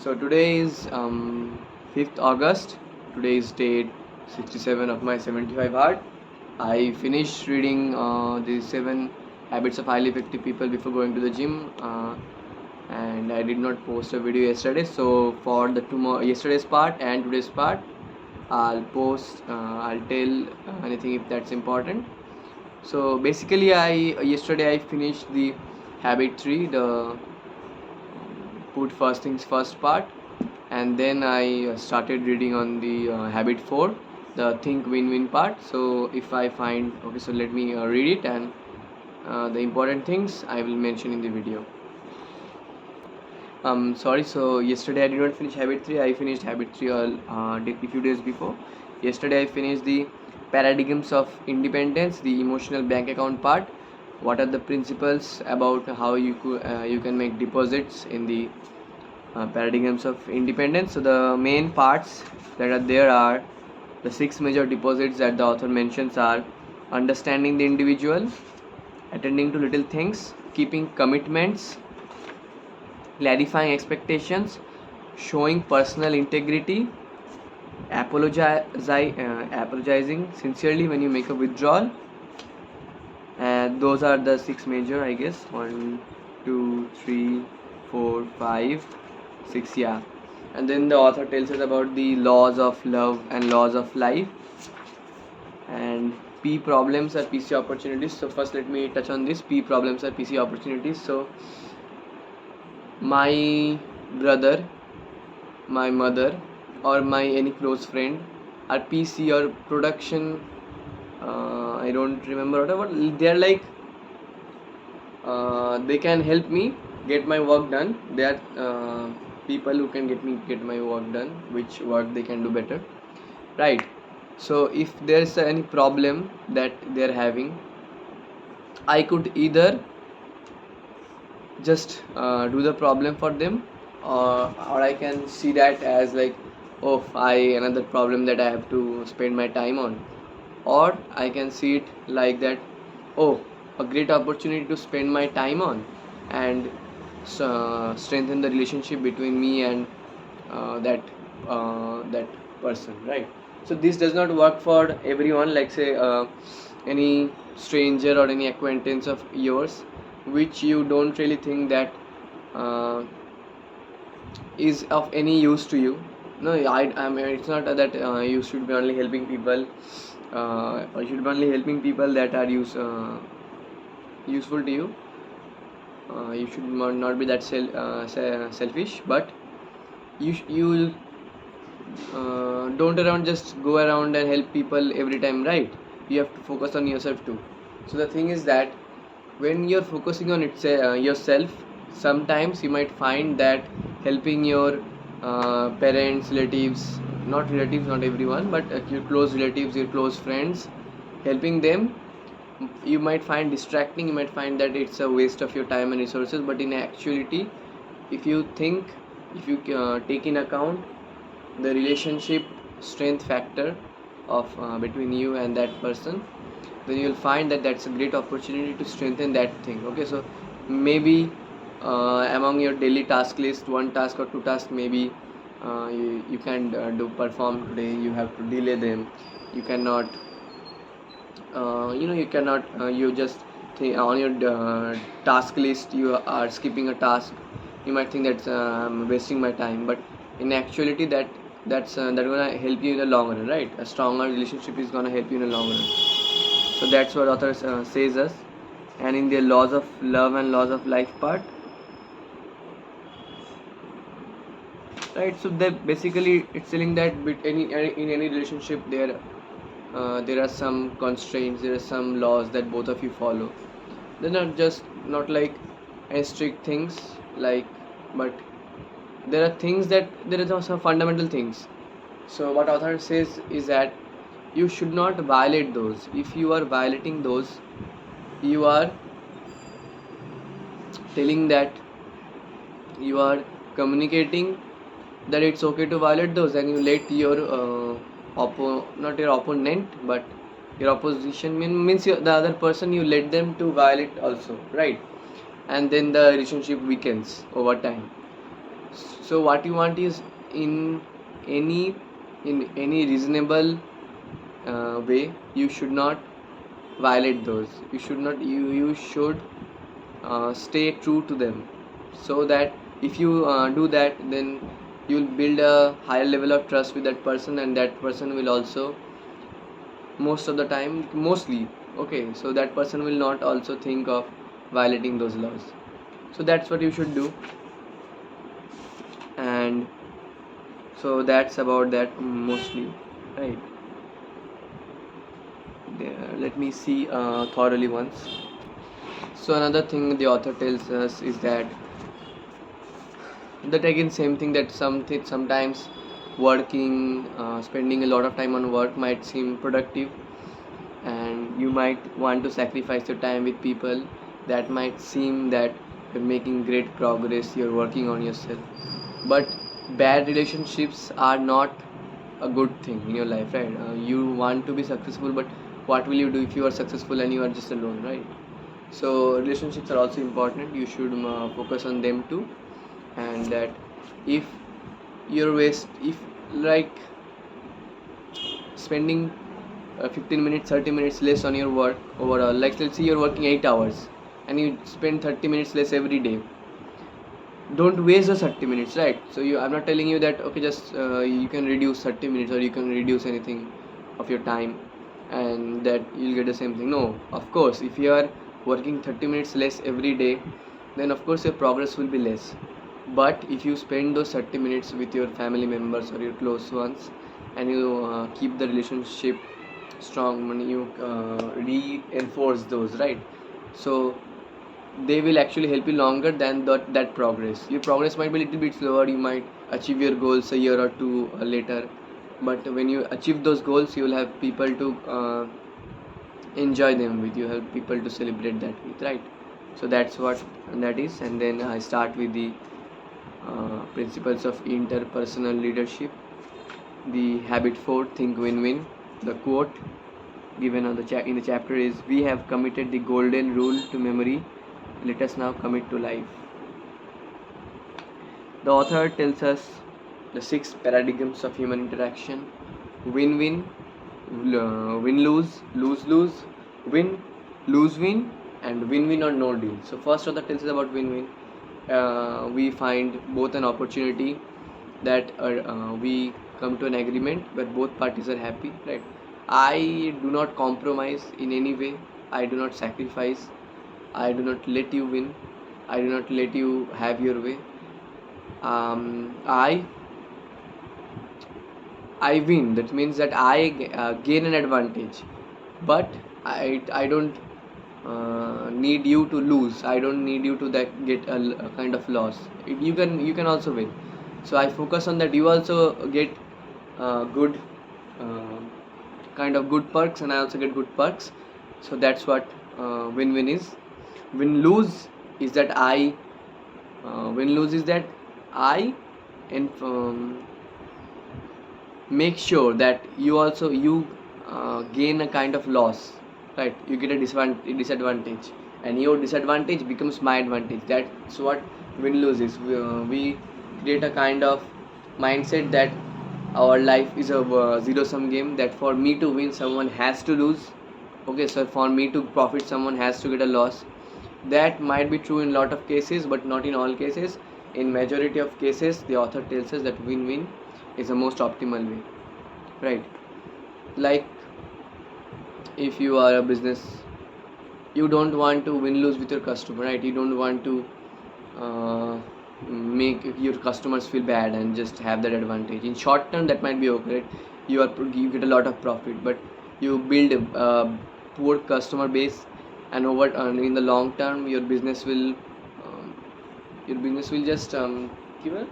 So today is 5th August. Today is date 67 of my 75 hard. I finished reading the 7 habits of highly effective people before going to the gym, and I did not post a video yesterday. So for the yesterday's part and today's part, I'll post. I'll tell anything if that's important. So basically, yesterday I finished the habit 3, the put first things first part, and then I started reading on the habit 4, the think win-win part. So if I find okay, so let me read it, and the important things I will mention in the video. Sorry, so yesterday I did not finish habit 3. I finished habit 3 a few days before. Yesterday I finished the paradigms of independence, the emotional bank account part. What are the principles about how you can make deposits in the paradigms of independence? So the main parts that are there are the 6 major deposits that the author mentions are understanding the individual, attending to little things, keeping commitments, clarifying expectations, showing personal integrity, apologizing sincerely when you make a withdrawal. And those are the 6 major, I guess. 1, 2, 3, 4, 5, 6, yeah. And then the author tells us about the laws of love and laws of life, and P problems are PC opportunities. So first let me touch on this. P problems are PC opportunities. So my brother, my mother, or my any close friend are PC or production. I don't remember whatever. They're like they can help me get my work done. They are people who can get my work done, which work they can do better, right? So if there's any problem that they're having, I could either just do the problem for them, or I can see that as like, oh, I another problem that I have to spend my time on, or I can see it like that, oh, a great opportunity to spend my time on and strengthen the relationship between me and that person, right? So this does not work for everyone. Like say any stranger or any acquaintance of yours which you don't really think that uh, is of any use to you. No, I mean, it's not that you should be only helping people, or you should be only helping people that are useful to you. You should not be that selfish, but you don't around just go around and help people every time, right? You have to focus on yourself too. So the thing is that when you're focusing on yourself, sometimes you might find that helping your parents, relatives, not everyone, but your close relatives, your close friends, helping them, you might find distracting. You might find that it's a waste of your time and resources, but in actuality, if you think, if you take in account the relationship strength factor of between you and that person, then you'll find that that's a great opportunity to strengthen that thing. Okay, so maybe among your daily task list, one task or two tasks, maybe you can do perform today, you have to delay them. You cannot you cannot you just think on your task list you are skipping a task. You might think that I'm wasting my time, but in actuality that's gonna help you in the long run, right? A stronger relationship is gonna help you in the long run. So that's what author says us. And in the laws of love and laws of life part, right? So that basically it's telling that in any relationship there are some constraints, there are some laws that both of you follow. They're not like any strict things, like, but there are things that there are some fundamental things. So what author says is that you should not violate those. If you are violating those, you are telling that, you are communicating that it's okay to violate those, and you let your not your opponent, but your opposition means the other person, you let them to violate also, right? And then the relationship weakens over time. So what you want is in any any reasonable way, you should not violate those. You should stay true to them, so that if you do that, then you'll build a higher level of trust with that person, and that person will also, most of the time, mostly, okay, so that person will not also think of violating those laws. So that's what you should do. And so that's about that mostly, right? There, let me see thoroughly once. So another thing the author tells us is that again same thing, that sometimes working, spending a lot of time on work might seem productive, and you might want to sacrifice your time with people that might seem that you're making great progress, you're working on yourself. But bad relationships are not a good thing in your life, right? You want to be successful, but what will you do if you are successful and you are just alone, right? So relationships are also important, you should focus on them too. And that if you're waste if like spending 15 minutes 30 minutes less on your work overall, like let's say you're working 8 hours and you spend 30 minutes less every day, don't waste those 30 minutes, right? So I'm not telling you that okay, just you can reduce 30 minutes or you can reduce anything of your time and that you'll get the same thing. No, of course, if you are working 30 minutes less every day, then of course your progress will be less. But if you spend those 30 minutes with your family members or your close ones, and you keep the relationship strong, when you reinforce those, right? So they will actually help you longer than that progress. Your progress might be a little bit slower, you might achieve your goals a year or two later, but when you achieve those goals, you will have people to enjoy them with, you have people to celebrate that with, right? So that's what that is. And then I start with the principles of interpersonal leadership. The habit 4, think win-win. The quote given on the in the chapter is, "We have committed the golden rule to memory. Let us now commit to life." The author tells us the 6 paradigms of human interaction: win-win, win-lose, lose-lose, win, lose-win, and win-win or no deal. So first author tells us about win-win. We find both an opportunity that we come to an agreement where both parties are happy, right? I do not compromise in any way, I do not sacrifice, I do not let you win, I do not let you have your way. I win, that means that I gain an advantage, but I don't need you to lose, I don't need you to that get a kind of loss. You can also win. So I focus on that, you also get good uh, kind of good perks, and I also get good perks. So that's what win-win is. Win-lose is that win-lose is that I and make sure that you gain a kind of loss, right? You get a disadvantage, and your disadvantage becomes my advantage. That's what win-lose is. We create a kind of mindset that our life is a zero-sum game, that for me to win someone has to lose. Okay, so for me to profit someone has to get a loss. That might be true in a lot of cases, but not in all cases. In majority of cases, the author tells us that win-win is the most optimal way, right? Like if you are a business, you don't want to win-lose with your customer, right? You don't want to uh, make your customers feel bad and just have that advantage. In short term, that might be okay, right? You get a lot of profit, but you build a poor customer base, and in the long term, your business will just give a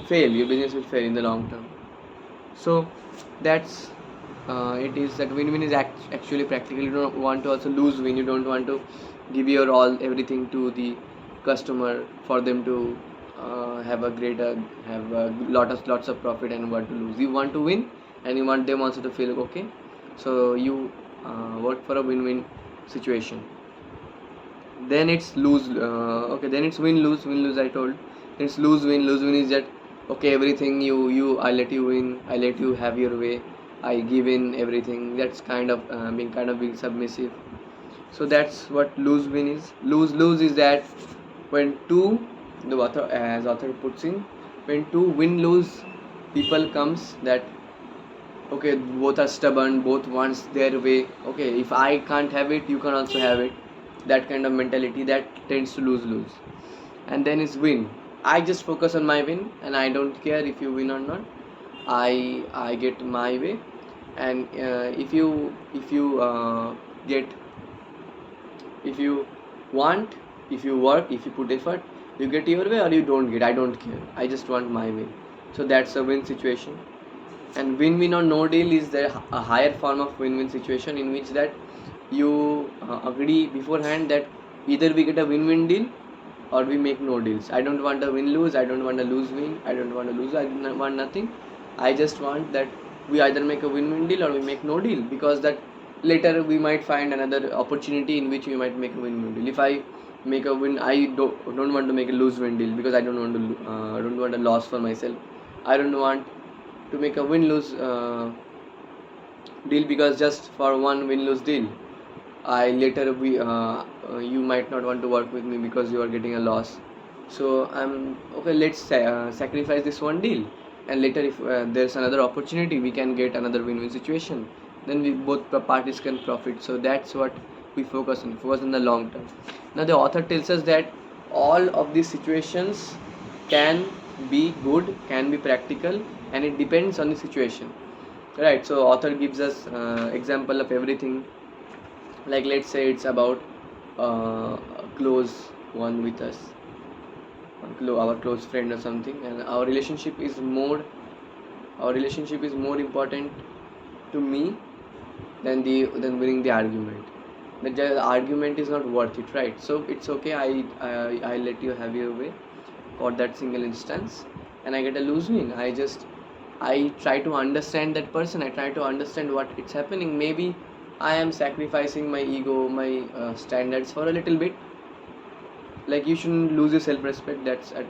fail. Your business will fail in the long term. So that's it is that win-win is actually practical. You don't want to also lose win. You don't want to give your all everything to the customer for them to have a lots of profit and want to lose. You want to win, and you want them also to feel okay. So you work for a win-win situation. Then it's lose. Okay, then it's win-lose. Win-lose, I told. It's lose win. Lose win is that okay, everything you I let you win, I let you have your way, I give in everything. That's kind of being submissive. So that's what lose win is. Lose is that when two, the author as author puts in, when two win lose people comes, that okay, both are stubborn, both wants their way. Okay, if I can't have it, you can also have it. That kind of mentality, that tends to lose. And then is win. I just focus on my win, and I don't care if you win or not. I get my way. And get if you want, if you work, if you put effort, you get your way, or you don't get, I don't care, I just want my way. So that's a win situation. And win-win or no deal is a higher form of win-win situation, in which that you agree beforehand that either we get a win-win deal or we make no deals. I don't want a win-lose, I don't want a lose-win, I don't want to lose, I don't want nothing. I just want that we either make a win-win deal or we make no deal, because that later we might find another opportunity in which we might make a win-win deal. If I make a win, I don't want to make a lose-win deal, because I don't want to don't want a loss for myself. I don't want to make a win-lose deal, because just for one win-lose deal, I later you might not want to work with me because you are getting a loss. So I'm okay. Let's sacrifice this one deal, and later if there's another opportunity, we can get another win-win situation. Then we both parties can profit. So that's what we focus on. Focus on the long term. Now the author tells us that all of these situations can be good, can be practical, and it depends on the situation. Right. So author gives us example of everything. Like let's say it's about a close one with us, our close friend or something, and our relationship is more important to me than winning the argument. The argument is not worth it, right? So it's okay, I let you have your way for that single instance, and I get a lose win. I try to understand that person, I try to understand what it's happening. Maybe I am sacrificing my ego, my standards for a little bit. Like you shouldn't lose your self-respect, that's at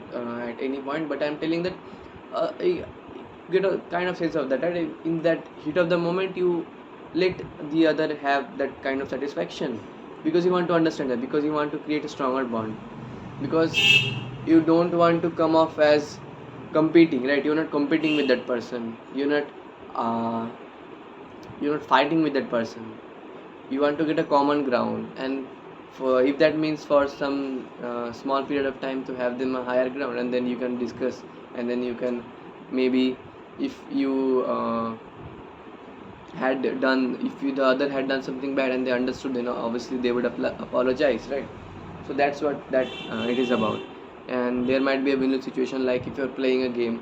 any point, but I'm telling that I get a kind of sense of that, right? In that heat of the moment, you let the other have that kind of satisfaction, because you want to understand that, because you want to create a stronger bond, because you don't want to come off as competing, right? You're not competing with that person, uh, you're not fighting with that person. You want to get a common ground, and for if that means for some small period of time to have them a higher ground, and then you can discuss, and then you can maybe, if you if the other had done something bad and they understood, obviously they would apologize, right? So that's what that it is about. And there might be a win-lose situation, like if you're playing a game,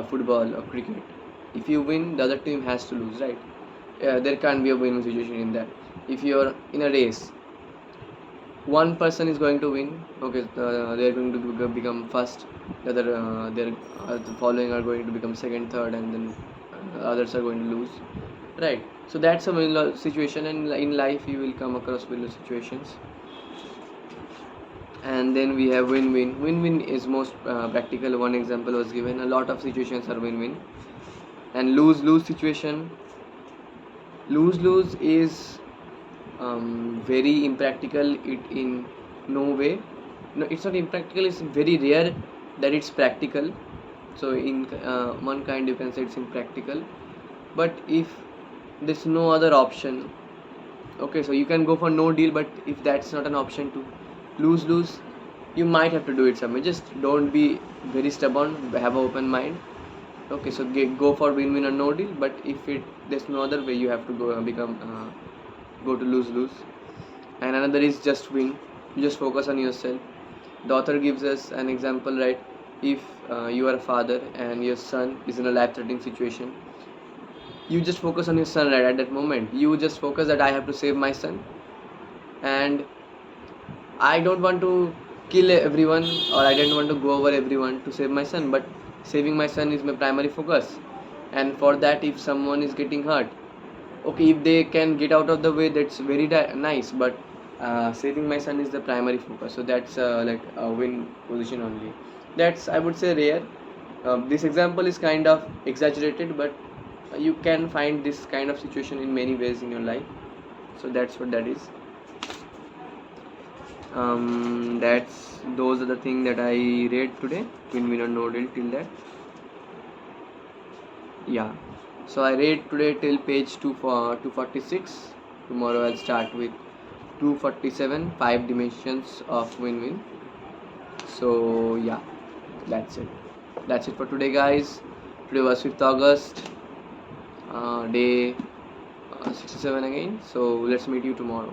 football or cricket. If you win, the other team has to lose, right? There can't be a win-win situation in that. If you're in a race, one person is going to win, okay, they're going to become first, the other the following are going to become second, third, and then others are going to lose, right? So that's a win-lose situation, and in life you will come across win-lose situations. And then we have win-win is most practical. One example was given, a lot of situations are win-win. And lose-lose situation, lose-lose is very impractical. It in no way, no, it's not impractical, it's very rare that it's practical. So in one kind you can say it's impractical. But if there's no other option, okay, so you can go for no deal, but if that's not an option to lose, you might have to do it somewhere. Just don't be very stubborn, have an open mind. Okay, so go for win-win or no deal, but if there's no other way, you have to go to lose. And another is just win. You just focus on yourself. The author gives us an example, right? If you are a father and your son is in a life-threatening situation, you just focus on your son, right? At that moment, you just focus that I have to save my son, and I don't want to kill everyone, or I don't want to go over everyone to save my son, but saving my son is my primary focus. And for that, if someone is getting hurt, okay, if they can get out of the way, that's very nice, but saving my son is the primary focus. So that's like a win position only. That's, I would say, rare. This example is kind of exaggerated, but you can find this kind of situation in many ways in your life. So that's what that is. That's those are the things that I read today. Win-win or no deal till that. Yeah. So I read today till page 246. Tomorrow I'll start with 247, 5 dimensions of win-win. So yeah, that's it. That's it for today, guys. Today was 5th August, day 67 again. So let's meet you tomorrow.